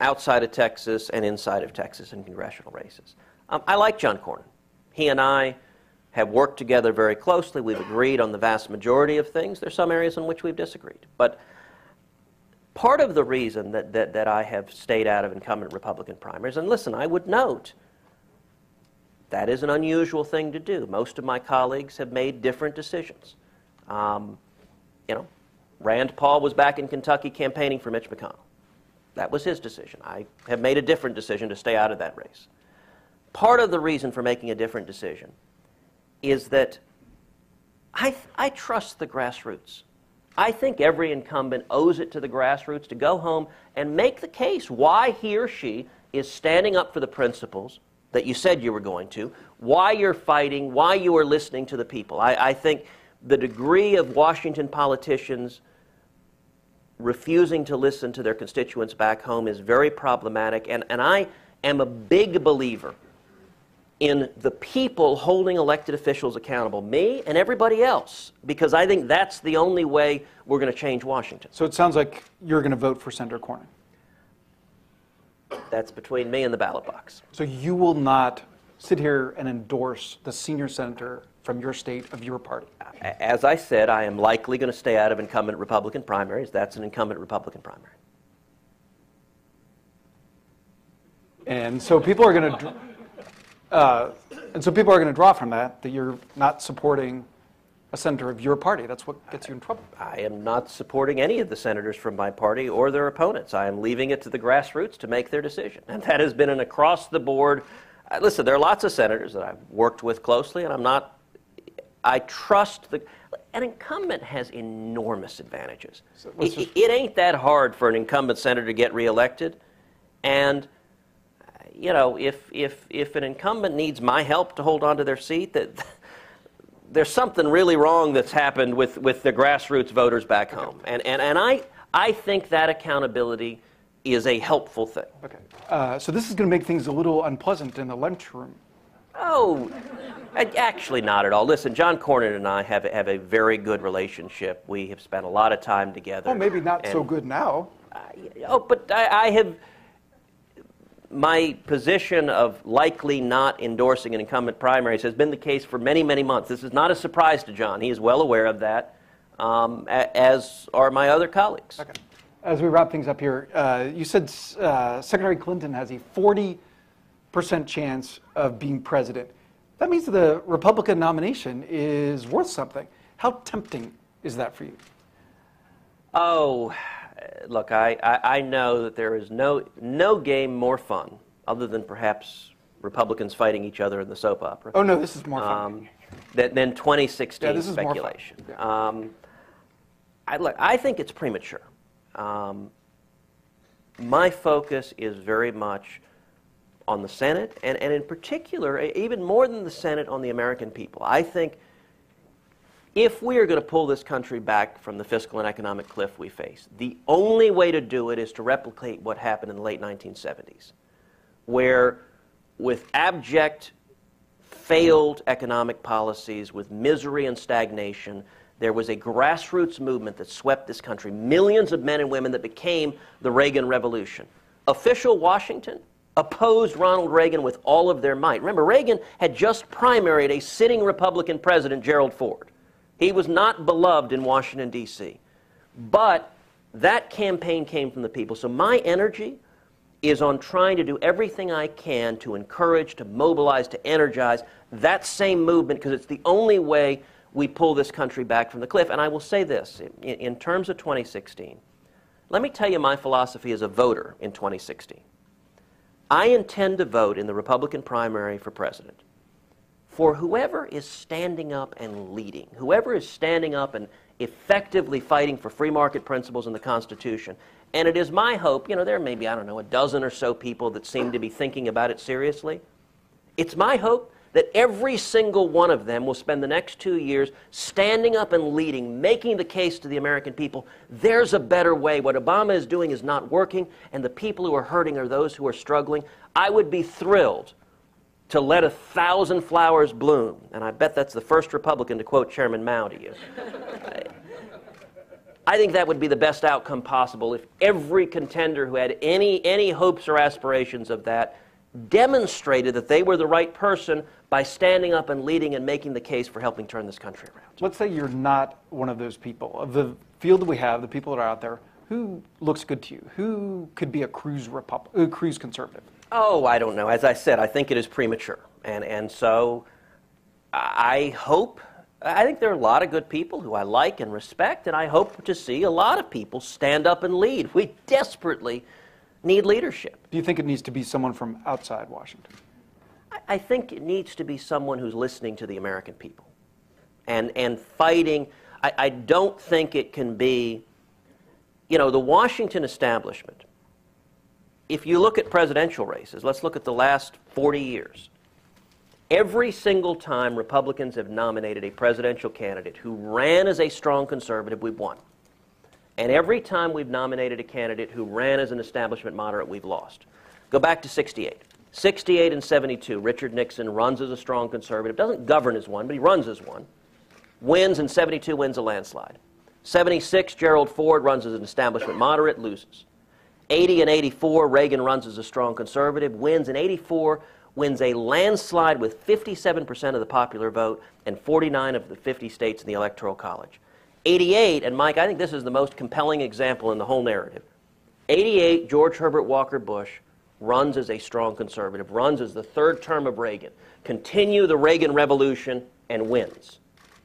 outside of Texas and inside of Texas in congressional races. I like John Cornyn. He and I have worked together very closely. We've agreed on the vast majority of things. There's some areas in which we've disagreed. But part of the reason that I have stayed out of incumbent Republican primaries, and listen, I would note, that is an unusual thing to do. Most of my colleagues have made different decisions. You know, Rand Paul was back in Kentucky campaigning for Mitch McConnell. That was his decision. I have made a different decision to stay out of that race. Part of the reason for making a different decision is that I trust the grassroots. I think every incumbent owes it to the grassroots to go home and make the case why he or she is standing up for the principles that you said you were going to, why you're fighting, why you are listening to the people. I think the degree of Washington politicians refusing to listen to their constituents back home is very problematic, and I am a big believer in the people holding elected officials accountable, me and everybody else, because I think that's the only way we're going to change Washington. So it sounds like you're going to vote for Senator Cornyn. That's between me and the ballot box. So you will not sit here and endorse the senior senator from your state of your party? As I said, I am likely going to stay out of incumbent Republican primaries. That's an incumbent Republican primary. And so people are going to draw from that you're not supporting a senator of your party. That's what gets you in trouble. I am not supporting any of the senators from my party or their opponents. I am leaving it to the grassroots to make their decision. And that has been an across-the-board. Listen, there are lots of senators that I've worked with closely, and I trust an incumbent has enormous advantages. So it ain't that hard for an incumbent senator to get reelected. And you know, if an incumbent needs my help to hold on to their seat, there's something really wrong that's happened with the grassroots voters back home. And I think that accountability is a helpful thing. Okay. So this is going to make things a little unpleasant in the lunchroom. Oh, actually not at all. Listen, John Cornyn and I have a very good relationship. We have spent a lot of time together. Well, maybe not so good now. But I have... My position of likely not endorsing an incumbent primaries has been the case for many, many months. This is not a surprise to John. He is well aware of that, as are my other colleagues. Okay. As we wrap things up here, you said Secretary Clinton has a 40% chance of being president. That means the Republican nomination is worth something. How tempting is that for you? Oh, look, I know that there is no game more fun, other than perhaps Republicans fighting each other in the soap opera. Oh, no, this is more fun. Than 2016 this is speculation. More fun. Yeah. I think it's premature. My focus is very much on the Senate, and in particular, even more than the Senate, on the American people. I think if we are going to pull this country back from the fiscal and economic cliff we face, the only way to do it is to replicate what happened in the late 1970s, where with abject, failed economic policies, with misery and stagnation, there was a grassroots movement that swept this country, millions of men and women that became the Reagan Revolution. Official Washington opposed Ronald Reagan with all of their might. Remember, Reagan had just primaried a sitting Republican president, Gerald Ford. He was not beloved in Washington, D.C. But that campaign came from the people. So my energy is on trying to do everything I can to encourage, to mobilize, to energize that same movement, because it's the only way we pull this country back from the cliff. And I will say this, in terms of 2016, let me tell you my philosophy as a voter in 2016. I intend to vote in the Republican primary for president for whoever is standing up and leading, whoever is standing up and effectively fighting for free market principles in the Constitution. And it is my hope, you know, there may be, I don't know, a dozen or so people that seem to be thinking about it seriously. It's my hope that every single one of them will spend the next 2 years standing up and leading, making the case to the American people, there's a better way. What Obama is doing is not working, and the people who are hurting are those who are struggling. I would be thrilled to let 1,000 flowers bloom. And I bet that's the first Republican to quote Chairman Mao to you. I think that would be the best outcome possible if every contender who had any hopes or aspirations of that demonstrated that they were the right person by standing up and leading and making the case for helping turn this country around. Let's say you're not one of those people. Of the field that we have, the people that are out there, who looks good to you? Who could be a Cruz conservative? Oh, I don't know. As I said, I think it is premature. And so I think there are a lot of good people who I like and respect, and I hope to see a lot of people stand up and lead. We desperately need leadership. Do you think it needs to be someone from outside Washington? I think it needs to be someone who's listening to the American people and fighting. I don't think it can be, you know, the Washington establishment. If you look at presidential races, let's look at the last 40 years. Every single time Republicans have nominated a presidential candidate who ran as a strong conservative, we've won. And every time we've nominated a candidate who ran as an establishment moderate, we've lost. Go back to 68. 68 and 72, Richard Nixon runs as a strong conservative, doesn't govern as one, but he runs as one. Wins, and 72 wins a landslide. 76, Gerald Ford runs as an establishment moderate, loses. 80 and 84, Reagan runs as a strong conservative, wins, and 84 wins a landslide with 57% of the popular vote and 49 of the 50 states in the Electoral College. 88, and Mike, I think this is the most compelling example in the whole narrative. 88, George Herbert Walker Bush runs as a strong conservative, runs as the third term of Reagan, continue the Reagan Revolution, and wins.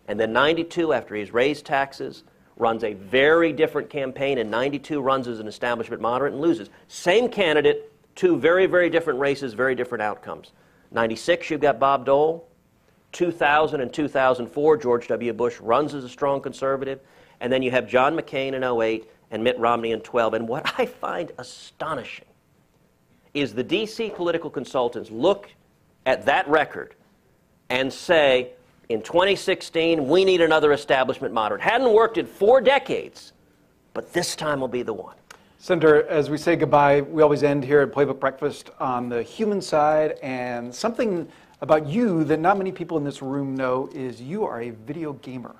And then 92, after he's raised taxes, runs a very different campaign, and 92 runs as an establishment moderate and loses. Same candidate, two very, very different races, very different outcomes. 96, you've got Bob Dole. 2000 and 2004, George W. Bush runs as a strong conservative. And then you have John McCain in 08 and Mitt Romney in 12. And what I find astonishing is the D.C. political consultants look at that record and say, in 2016, we need another establishment moderate. Hadn't worked in 4 decades, but this time will be the one. Senator, as we say goodbye, we always end here at Playbook Breakfast on the human side, and something about you that not many people in this room know is you are a video gamer.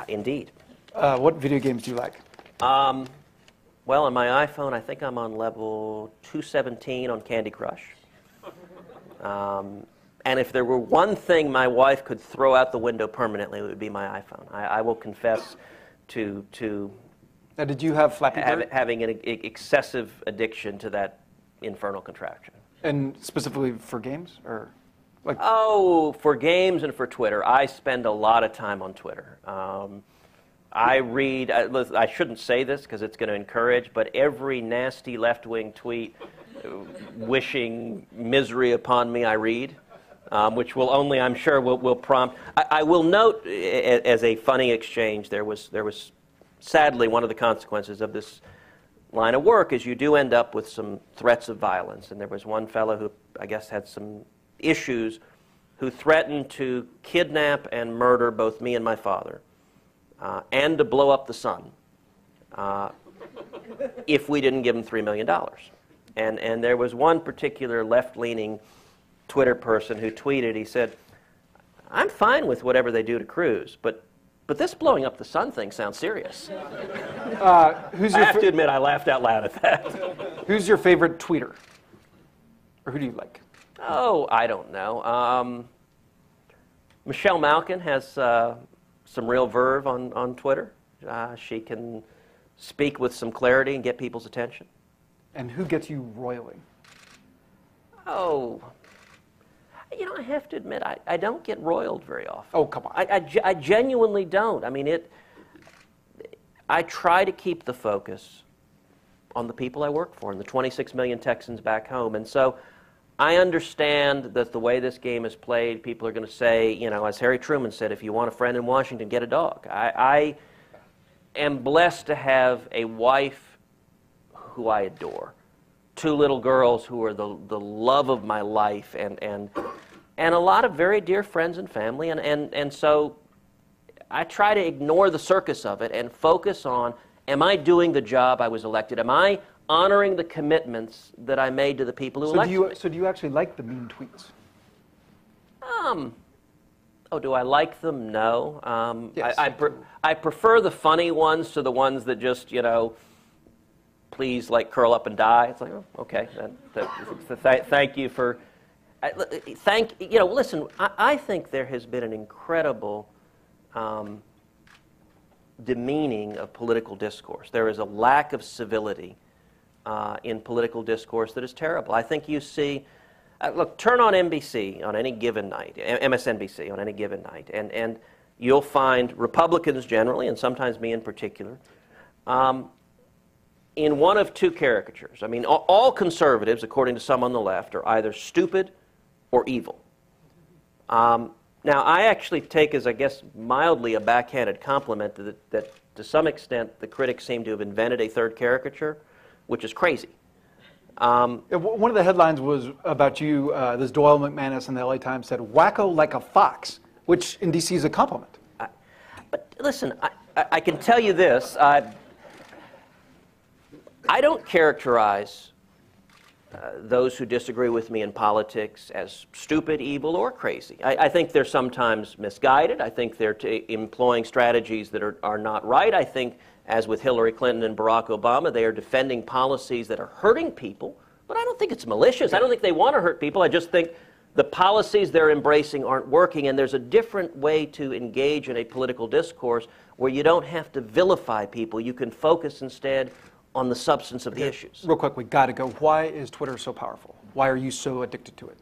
Indeed. What video games do you like? Well, on my iPhone, I think I'm on level 217 on Candy Crush. And if there were one thing my wife could throw out the window permanently, it would be my iPhone. I will confess to Now, did you have Flappy Bird? having an excessive addiction to that infernal contraption. And specifically for games, or like? Oh, for games and for Twitter. I spend a lot of time on Twitter. I read, I shouldn't say this because it's going to encourage, but every nasty left-wing tweet wishing misery upon me I read, which will only, I'm sure, will prompt. I will note, as a funny exchange, there was sadly one of the consequences of this line of work is you do end up with some threats of violence. And there was one fellow who, I guess, had some issues who threatened to kidnap and murder both me and my father. And to blow up the sun if we didn't give him $3 million. And there was one particular left-leaning Twitter person who tweeted, he said, I'm fine with whatever they do to Cruz, but this blowing up the sun thing sounds serious. I have to admit, I laughed out loud at that. Who's your favorite tweeter? Or who do you like? Oh, I don't know. Michelle Malkin has some real verve on Twitter. She can speak with some clarity and get people's attention. And who gets you roiling? Oh, you know, I have to admit, I don't get roiled very often. Oh, come on. I genuinely don't. I mean, I try to keep the focus on the people I work for and the 26 million Texans back home. And so I understand that the way this game is played, people are going to say, you know, as Harry Truman said, if you want a friend in Washington, get a dog. I am blessed to have a wife who I adore, 2 little girls who are the love of my life, and a lot of very dear friends and family. And so I try to ignore the circus of it and focus on, am I doing the job I was elected? Am I honoring the commitments that I made to the people who elected me? So do you actually like the mean tweets? Oh, do I like them? No. Yes. I prefer the funny ones to the ones that just, please, like, curl up and die. It's like, oh, okay. Thank you for... listen, I think there has been an incredible demeaning of political discourse. There is a lack of civility in political discourse that is terrible. I think you see... look, turn on NBC on any given night, MSNBC on any given night, and you'll find Republicans generally, and sometimes me in particular, in one of two caricatures. I mean, all conservatives, according to some on the left, are either stupid or evil. Now, I actually take as, I guess, mildly a backhanded compliment that to some extent the critics seem to have invented a third caricature, which is crazy. One of the headlines was about you, this Doyle McManus in the LA Times said, "Wacko like a fox," which in D.C. is a compliment. But listen, I can tell you this. I don't characterize those who disagree with me in politics as stupid, evil, or crazy. I think they're sometimes misguided. I think they're employing strategies that are not right. I think, as with Hillary Clinton and Barack Obama, they are defending policies that are hurting people. But I don't think it's malicious. I don't think they want to hurt people. I just think the policies they're embracing aren't working, and there's a different way to engage in a political discourse where you don't have to vilify people. You can focus instead on the substance of the issues. Real quick, we got to go. Why is Twitter so powerful? Why are you so addicted to it?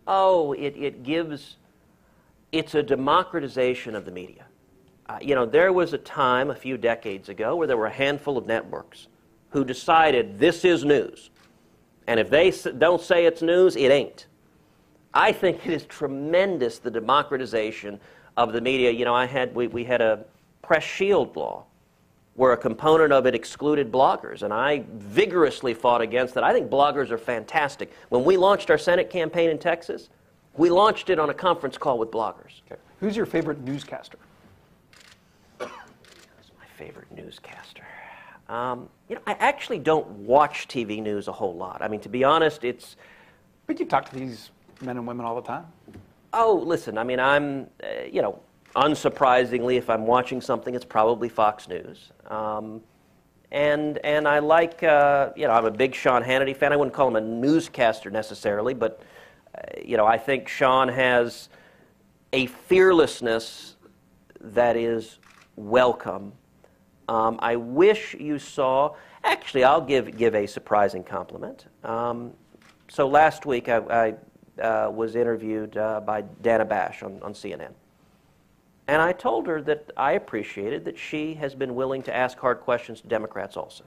Oh, it's a democratization of the media. There was a time a few decades ago where there were a handful of networks who decided this is news. And if they don't say it's news, it ain't. I think it is tremendous, the democratization of the media. We had a press shield law where a component of it excluded bloggers, and I vigorously fought against it. I think bloggers are fantastic. When we launched our Senate campaign in Texas, we launched it on a conference call with bloggers. Okay. Who's your favorite newscaster? Who's my favorite newscaster? I actually don't watch TV news a whole lot. I mean, to be honest, it's... But you talk to these men and women all the time. Oh, listen, I mean, I'm, unsurprisingly, if I'm watching something, it's probably Fox News. And I like, I'm a big Sean Hannity fan. I wouldn't call him a newscaster necessarily, but, I think Sean has a fearlessness that is welcome. I wish you saw, actually, I'll give a surprising compliment. So last week I was interviewed by Dana Bash on CNN. And I told her that I appreciated that she has been willing to ask hard questions to Democrats also.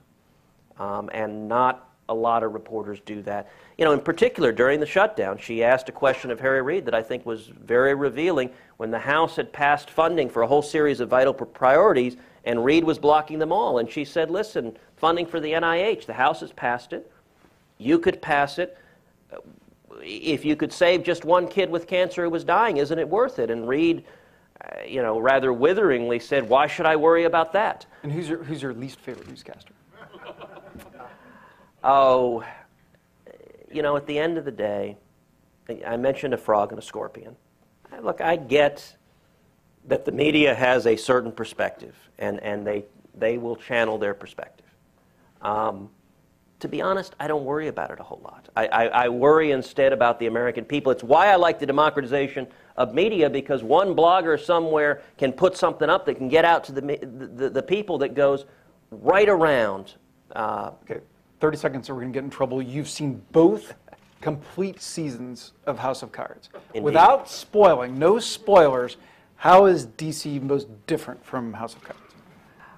And not a lot of reporters do that. In particular, during the shutdown, she asked a question of Harry Reid that I think was very revealing when the House had passed funding for a whole series of vital priorities, and Reid was blocking them all. And she said, listen, funding for the NIH, the House has passed it. You could pass it. If you could save just one kid with cancer who was dying, isn't it worth it? And Reid, rather witheringly said, why should I worry about that? And who's your least favorite newscaster? Oh, at the end of the day, I mentioned a frog and a scorpion. Look, I get that the media has a certain perspective, and they will channel their perspective. To be honest, I don't worry about it a whole lot. I worry instead about the American people. It's why I like the democratization of media, because one blogger somewhere can put something up that can get out to the people that goes right around. Okay, 30 seconds or we're going to get in trouble. You've seen both complete seasons of House of Cards. Indeed. Without spoiling, no spoilers, how is DC most different from House of Cards?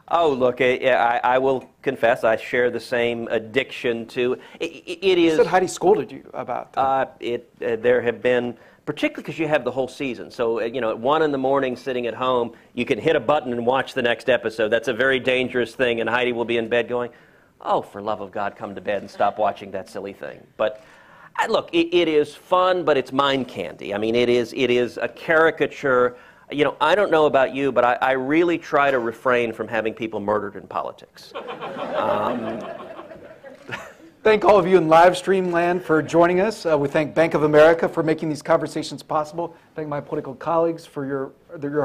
Oh, look, I will confess I share the same addiction to it. You said Heidi scolded you about that. There have been, particularly because you have the whole season. So, at 1 in the morning sitting at home, you can hit a button and watch the next episode. That's a very dangerous thing, and Heidi will be in bed going, oh, for love of God, come to bed and stop watching that silly thing. But look, it is fun, but it's mind candy. I mean, it is a caricature. I don't know about you, but I really try to refrain from having people murdered in politics. Thank all of you in live stream land for joining us. We thank Bank of America for making these conversations possible. Thank my political colleagues for your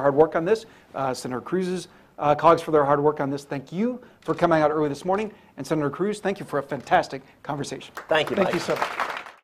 hard work on this. Senator Cruz's colleagues for their hard work on this. Thank you for coming out early this morning. And Senator Cruz, thank you for a fantastic conversation. Thank you, Mike. Thank you so much.